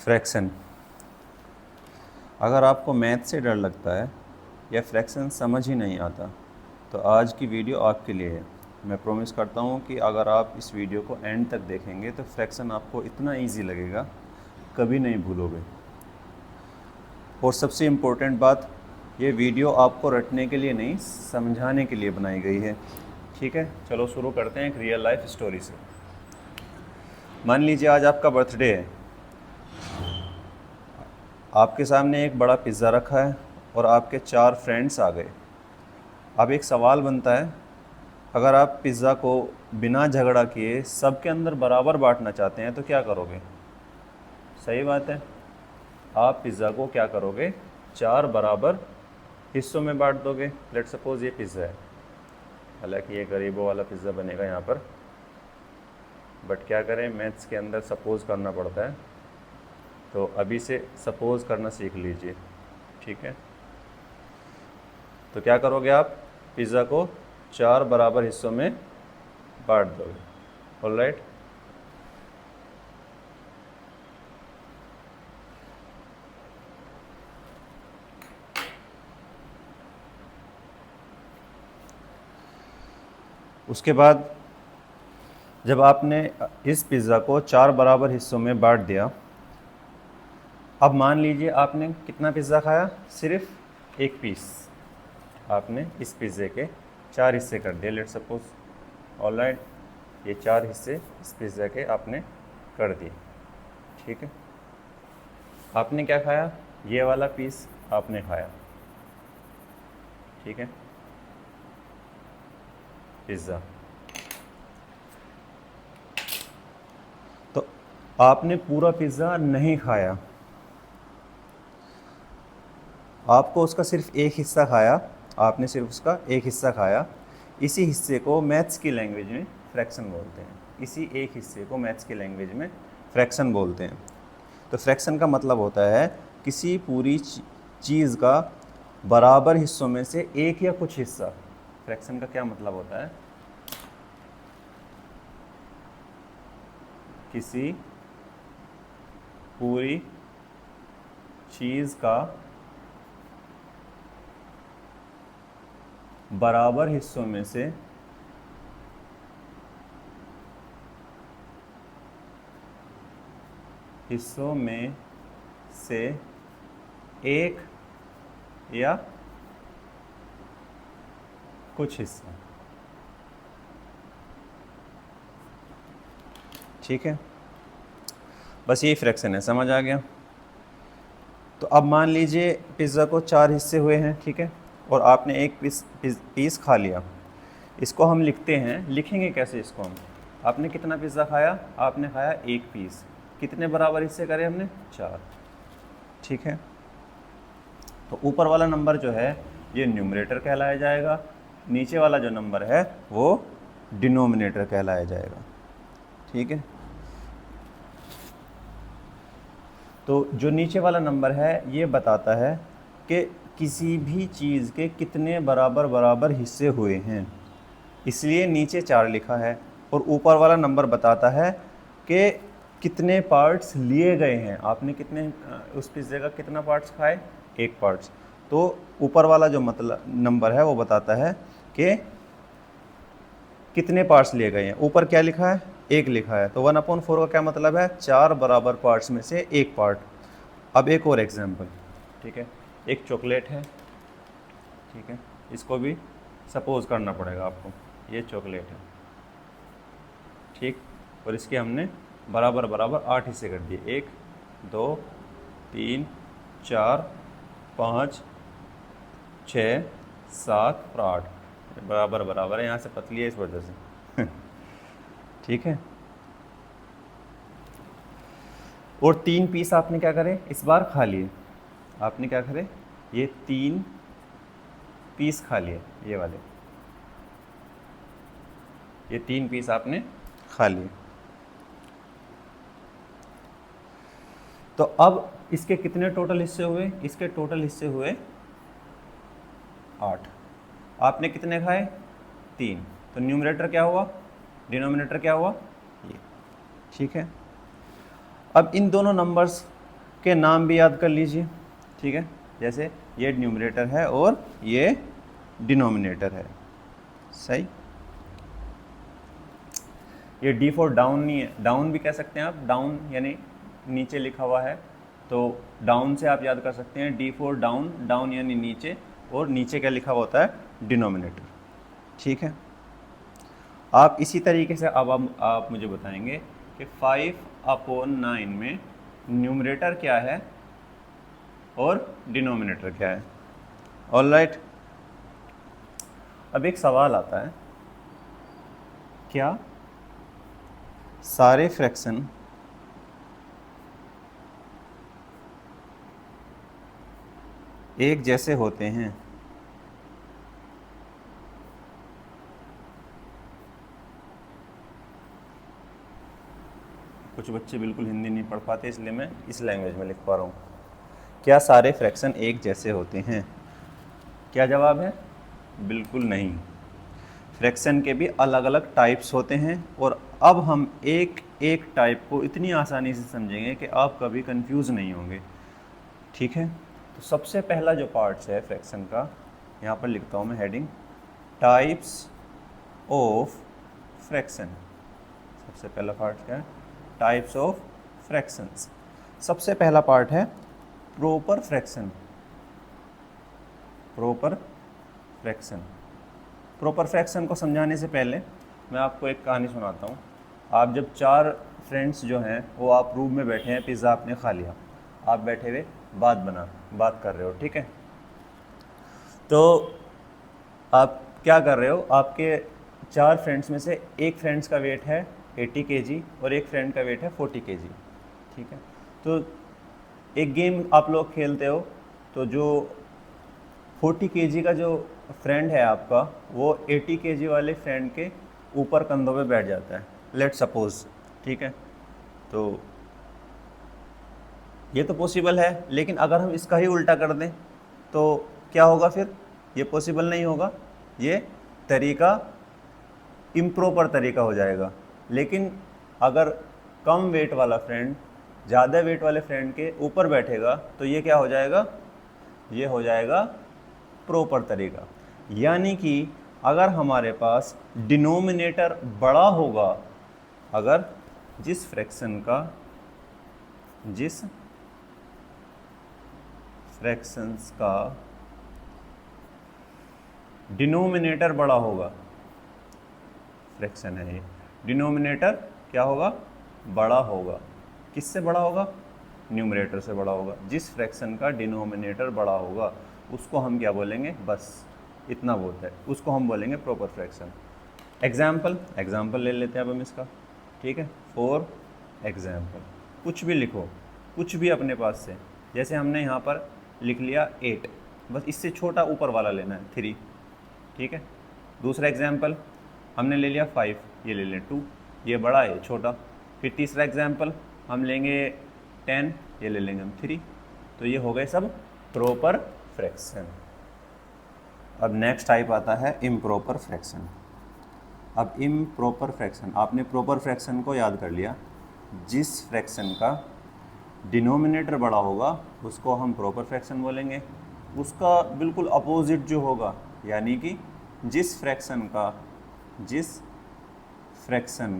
Fraction. अगर आपको math से डर लगता है या फ्रैक्शन समझ ही नहीं आता तो आज की वीडियो आपके लिए है। मैं प्रॉमिस करता हूँ कि अगर आप इस वीडियो को एंड तक देखेंगे तो फ्रैक्शन आपको इतना इजी लगेगा, कभी नहीं भूलोगे। और सबसे इम्पोर्टेंट बात, ये वीडियो आपको रटने के लिए नहीं, समझाने के लिए बनाई गई है। ठीक है, चलो शुरू करते हैं एक रियल लाइफ स्टोरी से। मान लीजिए आज आपका बर्थडे है, आपके सामने एक बड़ा पिज़्ज़ा रखा है और आपके 4 फ्रेंड्स आ गए। अब एक सवाल बनता है, अगर आप पिज़्ज़ा को बिना झगड़ा किए सबके अंदर बराबर बांटना चाहते हैं तो क्या करोगे? सही बात है, आप पिज़्ज़ा को क्या करोगे? 4 बराबर हिस्सों में बांट दोगे। लेट सपोज़ ये पिज़्ज़ा है, हालांकि ये गरीबों वाला पिज़्ज़ा बनेगा यहाँ पर, बट क्या करें, मैथ्स के अंदर सपोज़ करना पड़ता है, तो अभी से सपोज़ करना सीख लीजिए। ठीक है, तो क्या करोगे आप? पिज़्ज़ा को 4 बराबर हिस्सों में बांट दोगे। ऑलराइट, उसके बाद जब आपने इस पिज़्ज़ा को 4 बराबर हिस्सों में बांट दिया, अब मान लीजिए आपने कितना पिज़्ज़ा खाया? सिर्फ एक पीस। आपने इस पिज़्ज़े के 4 हिस्से कर दिए, लेट सपोज। ऑलराइट, ये 4 हिस्से इस पिज़्ज़ा के आपने कर दिए। ठीक है, आपने क्या खाया? ये वाला पीस आपने खाया। ठीक है, पिज़्ज़ा। तो आपने पूरा पिज़्ज़ा नहीं खाया, आपको उसका सिर्फ एक हिस्सा खाया, आपने सिर्फ उसका एक हिस्सा खाया। इसी हिस्से को मैथ्स की लैंग्वेज में फ्रैक्शन बोलते हैं। इसी एक हिस्से को मैथ्स की लैंग्वेज में फ्रैक्शन बोलते हैं। तो फ्रैक्शन का मतलब होता है किसी पूरी चीज़ का बराबर हिस्सों में से एक या कुछ हिस्सा। फ्रैक्शन का क्या मतलब होता है? किसी पूरी चीज़ का बराबर हिस्सों में से एक या कुछ हिस्सा। ठीक है, बस यही फ्रैक्शन है, समझ आ गया? तो अब मान लीजिए पिज़्ज़ा को 4 हिस्से हुए हैं, ठीक है, और आपने एक पीस खा लिया। इसको हम लिखते हैं, लिखेंगे कैसे इसको हम? आपने कितना पिज़्ज़ा खाया? आपने खाया एक पीस। कितने बराबर हिस्से करे हमने? 4। ठीक है, तो ऊपर वाला नंबर जो है ये न्यूमरेटर कहलाया जाएगा, नीचे वाला जो नंबर है वो डिनोमिनेटर कहलाया जाएगा। ठीक है, तो जो नीचे वाला नंबर है ये बताता है कि किसी भी चीज़ के कितने बराबर बराबर हिस्से हुए हैं, इसलिए नीचे 4 लिखा है। और ऊपर वाला नंबर बताता है कि कितने पार्ट्स लिए गए हैं। आपने कितने उस पिज़्ज़े का कितना पार्ट्स खाए? एक पार्ट्स। तो ऊपर वाला जो मतलब नंबर है वो बताता है कि कितने पार्ट्स लिए गए हैं। ऊपर क्या लिखा है? एक लिखा है। तो 1/4 का क्या मतलब है? 4 बराबर पार्ट्स में से एक पार्ट। अब एक और एग्जाम्पल, ठीक है, एक चॉकलेट है, ठीक है, इसको भी सपोज करना पड़ेगा आपको। ये चॉकलेट है, ठीक, और इसके हमने बराबर बराबर 8 हिस्से कर दिए। 1 2 3 4 5 6 7 और 8 बराबर बराबर है, यहाँ से पतली है इस वजह से। ठीक है, और 3 पीस आपने क्या करे? इस बार खा लिए। आपने क्या करे? ये 3 पीस खा लिए, ये वाले, ये 3 पीस आपने खा लिए। तो अब इसके कितने टोटल हिस्से हुए? इसके टोटल हिस्से हुए 8। आपने कितने खाए? 3। तो न्यूमरेटर क्या हुआ? डिनोमिनेटर क्या हुआ? ये। ठीक है, अब इन दोनों नंबर्स के नाम भी याद कर लीजिए, ठीक है। जैसे ये न्यूमरेटर है और ये डिनोमिनेटर है, सही। ये डी फॉर डाउन नहीं है, डाउन भी कह सकते हैं आप, डाउन यानी नीचे लिखा हुआ है, तो डाउन से आप याद कर सकते हैं डी फॉर डाउन, डाउन यानी नीचे, और नीचे क्या लिखा हुआ होता है, डिनोमिनेटर, ठीक है। आप इसी तरीके से अब आप मुझे बताएंगे कि 5/9 में न्यूमरेटर क्या है और डिनोमिनेटर क्या है। ऑलराइट, अब एक सवाल आता है, क्या सारे फ्रैक्शन एक जैसे होते हैं? कुछ बच्चे बिल्कुल हिंदी नहीं पढ़ पाते, इसलिए मैं इस लैंग्वेज में लिख पा रहा हूँ। क्या सारे फ्रैक्शन एक जैसे होते हैं? क्या जवाब है? बिल्कुल नहीं। फ्रैक्शन के भी अलग अलग टाइप्स होते हैं, और अब हम एक एक टाइप को इतनी आसानी से समझेंगे कि आप कभी कंफ्यूज नहीं होंगे, ठीक है। तो सबसे पहला जो पार्ट्स है फ्रैक्शन का, यहाँ पर लिखता हूँ मैं हेडिंग, टाइप्स ऑफ फ्रैक्शन। सबसे पहला पार्ट क्या है? Types of fractions. सबसे पहला पार्ट है proper fraction. Proper fraction. Proper fraction को समझाने से पहले मैं आपको एक कहानी सुनाता हूँ। आप जब 4 फ्रेंड्स जो हैं वो आप रूम में बैठे हैं, पिज़्ज़ा आपने खा लिया, आप बैठे हुए बात कर रहे हो, ठीक है। तो आप क्या कर रहे हो, आपके 4 फ्रेंड्स में से एक फ्रेंड्स का वेट है 80 केजी और एक फ्रेंड का वेट है 40 केजी, ठीक है। तो एक गेम आप लोग खेलते हो, तो जो 40 केजी का जो फ्रेंड है आपका, वो 80 केजी वाले फ्रेंड के ऊपर कंधों पे बैठ जाता है, लेट सपोज, ठीक है। तो ये तो पॉसिबल है, लेकिन अगर हम इसका ही उल्टा कर दें तो क्या होगा फिर? ये पॉसिबल नहीं होगा, ये तरीका इम्प्रॉपर तरीका हो जाएगा। लेकिन अगर कम वेट वाला फ्रेंड ज़्यादा वेट वाले फ्रेंड के ऊपर बैठेगा तो ये क्या हो जाएगा? ये हो जाएगा प्रॉपर तरीका। यानी कि अगर हमारे पास डिनोमिनेटर बड़ा होगा, अगर जिस फ्रैक्शंस का डिनोमिनेटर बड़ा होगा, फ्रैक्शन है ये, डिनोमिनेटर क्या होगा? बड़ा होगा। किससे बड़ा होगा? न्यूमरेटर से बड़ा होगा। जिस फ्रैक्शन का डिनोमिनेटर बड़ा होगा उसको हम क्या बोलेंगे? बस इतना बहुत है, उसको हम बोलेंगे प्रॉपर फ्रैक्शन। एग्जाम्पल ले लेते हैं अब हम इसका, ठीक है। फॉर एग्जाम्पल, कुछ भी लिखो, कुछ भी अपने पास से। जैसे हमने यहाँ पर लिख लिया 8, बस इससे छोटा ऊपर वाला लेना है 3, ठीक है। दूसरा एग्जाम्पल हमने ले लिया 5, ये ले लें 2, ये बड़ा है छोटा। फिर तीसरा एग्जाम्पल हम लेंगे 10, ये ले लेंगे हम 3। तो ये हो गए सब प्रॉपर फ्रैक्शन। अब नेक्स्ट टाइप आता है इम्प्रॉपर फ्रैक्शन। अब इम्प्रॉपर फ्रैक्शन, आपने प्रॉपर फ्रैक्शन को याद कर लिया। जिस फ्रैक्शन का डिनोमिनेटर बड़ा होगा उसको हम प्रॉपर फ्रैक्शन बोलेंगे। उसका बिल्कुल अपोजिट जो होगा, यानी कि जिस फ्रैक्शन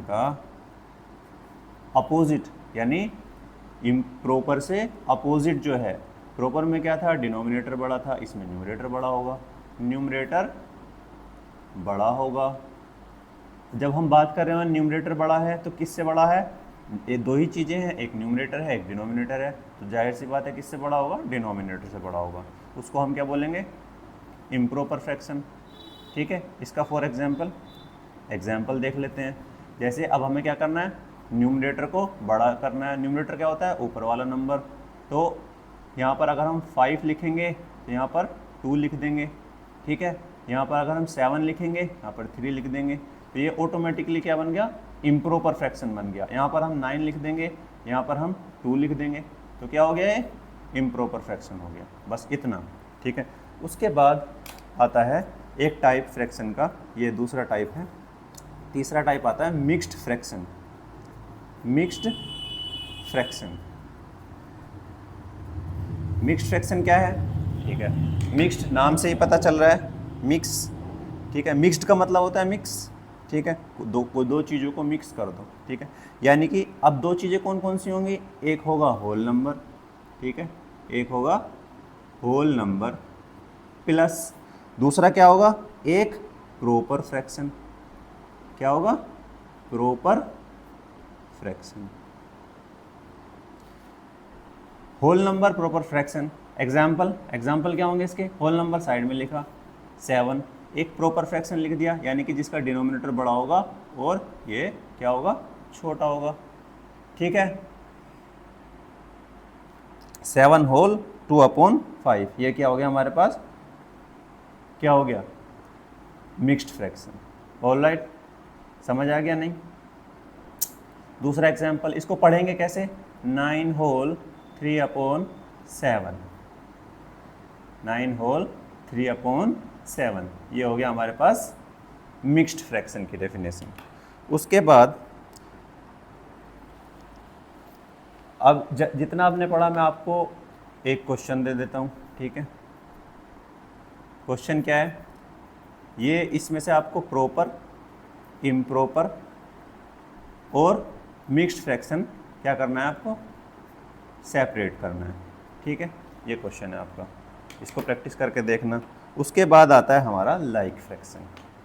का अपोजिट, यानी इम्प्रॉपर से अपोजिट जो है, प्रॉपर में क्या था? डिनोमिनेटर बड़ा था, इसमें न्यूमरेटर बड़ा होगा। न्यूमरेटर बड़ा होगा। जब हम बात कर रहे हैं न्यूमरेटर बड़ा है तो किससे बड़ा है? ये दो ही चीज़ें हैं, एक न्यूमरेटर है एक डिनोमिनेटर है, तो जाहिर सी बात है किससे बड़ा होगा? डिनोमिनेटर से बड़ा होगा। उसको हम क्या बोलेंगे? इम्प्रॉपर फ्रैक्शन, ठीक है। इसका फॉर एग्जाम्पल देख लेते हैं। जैसे अब हमें क्या करना है? न्यूमरेटर को बड़ा करना है। न्यूमरेटर क्या होता है? ऊपर वाला नंबर। तो यहाँ पर अगर हम 5 लिखेंगे तो यहाँ पर 2 लिख देंगे, ठीक है। यहाँ पर अगर हम 7 लिखेंगे यहाँ पर 3 लिख देंगे, तो ये ऑटोमेटिकली क्या बन गया? इम्प्रॉपर फ्रैक्शन बन गया। यहाँ पर हम 9 लिख देंगे, यहाँ पर हम 2 लिख देंगे, तो क्या हो गया? ये इम्प्रॉपर फ्रैक्शन हो गया। बस इतना, ठीक है। उसके बाद आता है एक टाइप फ्रैक्शन का, ये दूसरा टाइप है। तीसरा टाइप आता है mixed fraction. Mixed fraction, mixed fraction क्या है, ठीक है, मिक्स्ड नाम से ही पता चल रहा है, मिक्स, ठीक है, मिक्स्ड का मतलब होता है मिक्स, ठीक है, दो चीज़ों को मिक्स कर दो, ठीक है, यानी कि अब दो चीज़ें कौन कौन सी होंगी, एक होगा होल नंबर, ठीक है, एक होगा होल नंबर प्लस दूसरा क्या होगा, एक प्रॉपर फ्रैक्शन, क्या होगा, proper fraction, whole number proper fraction. Example क्या होंगे इसके, होल नंबर साइड में लिखा 7, एक प्रॉपर फ्रैक्शन लिख दिया, यानी कि जिसका डिनोमिनेटर बड़ा होगा और ये क्या होगा, छोटा होगा, ठीक है। 7 होल 2/5, ये क्या हो गया हमारे पास, क्या हो गया, मिक्स्ड फ्रैक्शन। ऑलराइट, समझ आ गया नहीं। दूसरा एग्जाम्पल, इसको पढ़ेंगे कैसे, 9 होल 3/7, 9 होल 3/7, ये हो गया हमारे पास मिक्स्ड फ्रैक्शन की डेफिनेशन। उसके बाद अब जितना आपने पढ़ा मैं आपको एक क्वेश्चन दे देता हूँ, ठीक है। क्वेश्चन क्या है, ये इसमें से आपको प्रॉपर, इम्प्रॉपर और मिक्स्ड फ्रैक्शन क्या करना है, आपको सेपरेट करना है, ठीक है। ये क्वेश्चन है आपका, इसको प्रैक्टिस करके देखना। उसके बाद आता है हमारा लाइक फ्रैक्शन,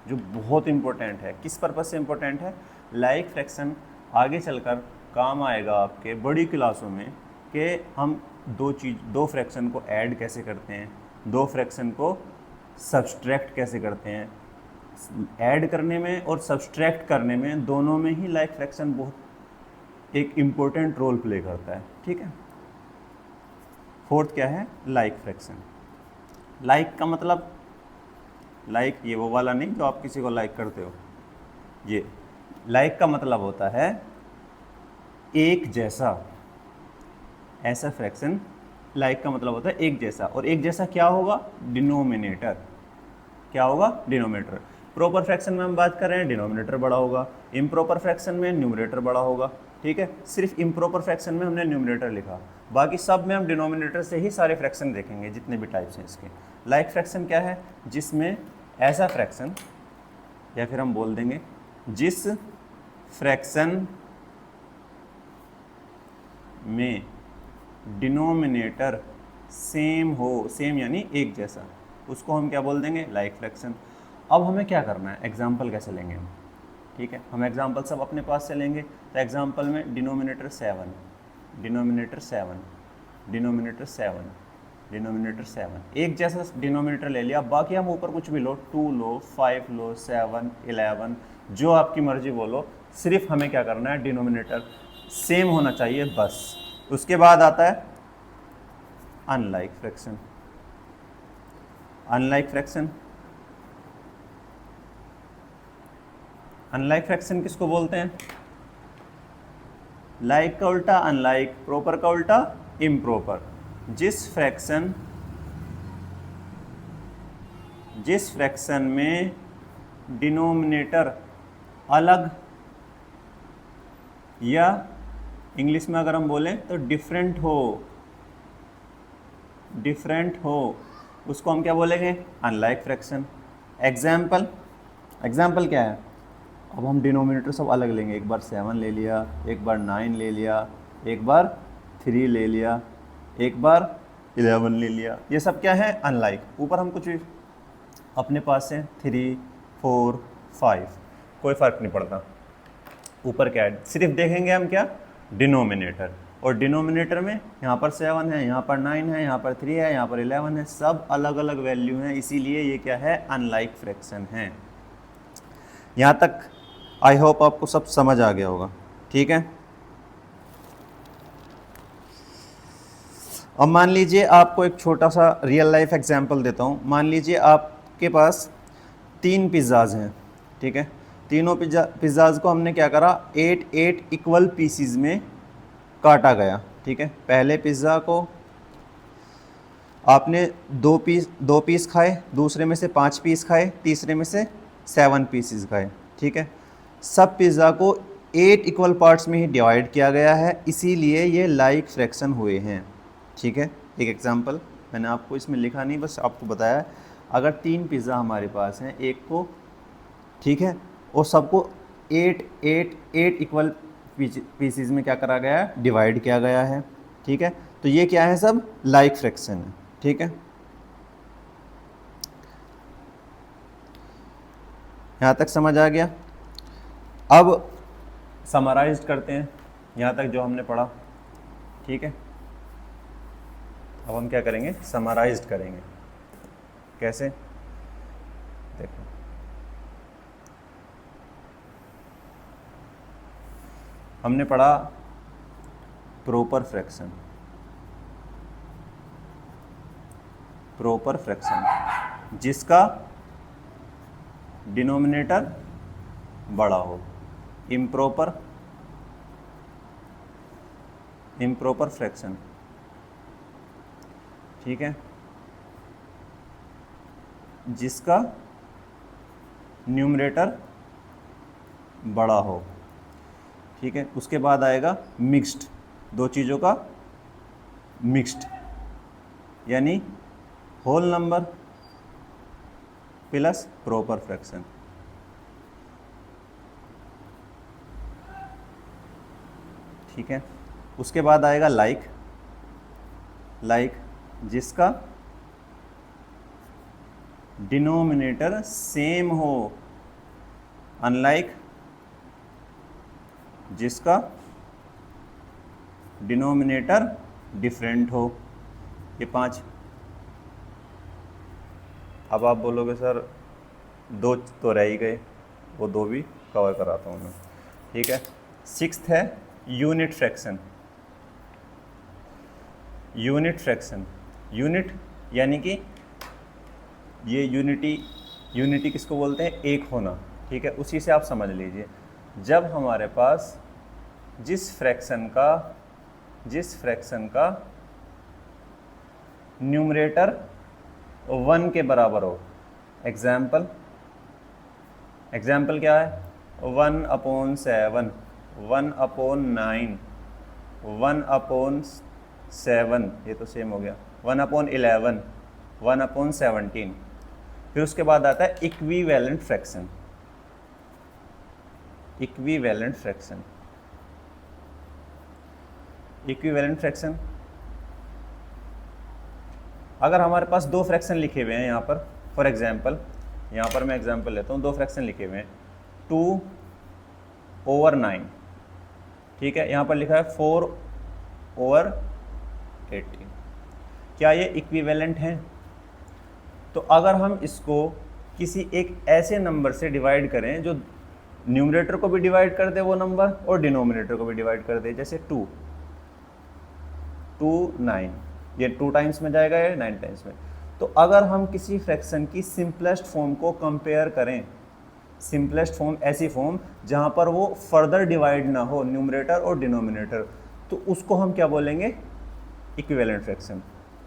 जो बहुत इंपॉर्टेंट है। किस पर्पज़ से इंपॉर्टेंट है, लाइक फ्रैक्शन आगे चलकर काम आएगा आपके बड़ी क्लासों में, कि हम दो फ्रैक्शन को ऐड कैसे करते हैं, दो फ्रैक्शन को सब्सट्रैक्ट कैसे करते हैं। ऐड करने में और सब्सट्रैक्ट करने में, दोनों में ही लाइक फ्रैक्शन बहुत एक इम्पोर्टेंट रोल प्ले करता है, ठीक है। फोर्थ क्या है, लाइक फ्रैक्शन। लाइक का मतलब, लाइक ये वो वाला नहीं जो आप किसी को लाइक करते हो, ये लाइक का मतलब होता है एक जैसा, ऐसा फ्रैक्शन लाइक का मतलब होता है एक जैसा। और एक जैसा क्या होगा, डिनोमिनेटर, क्या होगा, डिनोमिनेटर। प्रॉपर फ्रैक्शन में हम बात कर रहे हैं, डिनोमिनेटर बड़ा होगा, इम्प्रॉपर फ्रैक्शन में न्यूमरेटर बड़ा होगा, ठीक है। सिर्फ इम्प्रॉपर फ्रैक्शन में हमने न्यूमरेटर लिखा, बाकी सब में हम डिनोमिनेटर से ही सारे फ्रैक्शन देखेंगे जितने भी टाइप्स हैं इसके। लाइक फ्रैक्शन क्या है, जिसमें ऐसा फ्रैक्शन, या फिर हम बोल देंगे जिस फ्रैक्शन में डिनोमिनेटर सेम हो, सेम यानी एक जैसा, उसको हम क्या बोल देंगे, लाइक फ्रैक्शन। अब हमें क्या करना है, एग्जाम्पल कैसे लेंगे हम, ठीक है। हम एग्जाम्पल सब अपने पास से लेंगे। तो एग्जाम्पल में डिनोमिनेटर 7, डिनोमिनेटर 7, डिनोमिनेटर 7, डिनोमिनेटर 7, एक जैसा डिनोमिनेटर ले लिया। बाकी हम ऊपर कुछ भी लो, 2 लो, 5 लो, 7, 11, जो आपकी मर्जी बोलो, सिर्फ हमें क्या करना है, डिनोमिनेटर सेम होना चाहिए बस। उसके बाद आता है unlike fraction. Unlike fraction, unlike fraction किसको बोलते हैं, लाइक का उल्टा अनलाइक, प्रॉपर का उल्टा इम्प्रॉपर। जिस फ्रैक्शन में डिनोमिनेटर अलग, या इंग्लिश में अगर हम बोलें तो डिफरेंट हो, उसको हम क्या बोलेंगे, अनलाइक फ्रैक्शन। एग्जाम्पल क्या है, अब हम डिनोमिनेटर सब अलग लेंगे, एक बार 7 ले लिया, एक बार 9 ले लिया, एक बार 3 ले लिया, एक बार 11 ले लिया, ये सब क्या है, अनलाइक। ऊपर हम कुछ भी अपने पास से 3, 4, 5, कोई फ़र्क नहीं पड़ता ऊपर क्या है, सिर्फ देखेंगे हम क्या, डिनोमिनेटर। और डिनोमिनेटर में यहाँ पर 7 है, यहाँ पर 9 है, यहाँ पर 3 है, यहाँ पर 11 है, सब अलग अलग वैल्यू हैं, इसीलिए ये क्या है, अनलाइक फ्रैक्शन है। यहाँ तक आई होप आपको सब समझ आ गया होगा, ठीक है। अब मान लीजिए आपको एक छोटा सा रियल लाइफ एग्जांपल देता हूँ। मान लीजिए आपके पास 3 पिज़्ज़ाज़ हैं, ठीक है। तीनों पिज़्ज़ाज़ को हमने क्या करा, 8 इक्वल पीसीज में काटा गया, ठीक है। पहले पिज़्ज़ा को आपने 2 पीस खाए, दूसरे में से 5 पीस खाए, तीसरे में से 7 पीसेस खाए, ठीक है। सब पिज़्ज़ा को 8 इक्वल पार्ट्स में ही डिवाइड किया गया है, इसीलिए ये लाइक फ्रैक्शन हुए हैं, ठीक है। एक एग्जांपल मैंने आपको इसमें लिखा नहीं, बस आपको बताया। अगर 3 पिज़्ज़ा हमारे पास हैं, एक को, ठीक है, और सबको 8 8 8 इक्वल पीसीज में क्या करा गया है, डिवाइड किया गया है, ठीक है। तो ये क्या है, सब लाइक फ्रैक्शन है, ठीक है। यहाँ तक समझ आ गया। अब समराइज करते हैं यहाँ तक जो हमने पढ़ा, ठीक है। अब हम क्या करेंगे, समराइज करेंगे। कैसे, देखो, हमने पढ़ा प्रॉपर फ्रैक्शन, प्रॉपर फ्रैक्शन जिसका डिनोमिनेटर बड़ा हो। इम्प्रॉपर, इम्प्रॉपर फ्रैक्शन, ठीक है, जिसका न्यूमरेटर बड़ा हो, ठीक है। उसके बाद आएगा मिक्स्ड, दो चीज़ों का मिक्स्ड, यानी whole number plus proper fraction, ठीक है। उसके बाद आएगा लाइक, लाइक जिसका डिनोमिनेटर सेम हो, अनलाइक जिसका डिनोमिनेटर डिफरेंट हो। ये 5। अब आप बोलोगे सर 2 तो रह ही गए, वो 2 भी कवर कराता हूँ मैं, ठीक है। 6th है unit fraction. Unit fraction, unit यानी कि ये यूनिटी किसको बोलते हैं, एक होना, ठीक है। उसी से आप समझ लीजिए, जब हमारे पास जिस फ्रैक्शन का न्यूमरेटर 1 के बराबर हो। एग्जाम्पल क्या है, 1/7, 1/9, 1/7, ये तो सेम हो गया, 1/11, 1/17। फिर उसके बाद आता है equivalent fraction. Equivalent fraction, equivalent fraction, अगर हमारे पास 2 फ्रैक्शन लिखे हुए हैं यहाँ पर, फॉर एग्जांपल, यहाँ पर मैं एग्जांपल लेता हूँ, 2 फ्रैक्शन लिखे हुए हैं, 2/9, ठीक है। यहाँ पर लिखा है 4/18। क्या ये इक्विवेलेंट हैं? तो अगर हम इसको किसी एक ऐसे नंबर से डिवाइड करें जो न्यूमरेटर को भी डिवाइड कर दे वो नंबर, और डिनोमिनेटर को भी डिवाइड कर दे, जैसे 2 9, ये 2 टाइम्स में जाएगा, ये 9 टाइम्स में। तो अगर हम किसी फ्रैक्शन की सिंपलेस्ट फॉर्म को कंपेयर करें, सिंपलेस्ट फॉर्म ऐसी फॉर्म जहाँ पर वो फर्दर डिवाइड ना हो न्यूमरेटर और डिनोमिनेटर, तो उसको हम क्या बोलेंगे, इक्विवेलेंट फ्रैक्शन।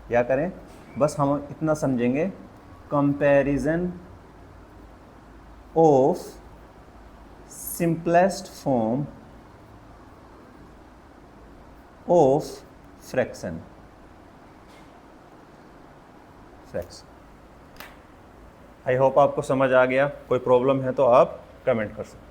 क्या करें, बस हम इतना समझेंगे, comparison of simplest form of fraction. I hope आपको समझ आ गया। कोई प्रॉब्लम है तो आप कमेंट कर सकते हैं।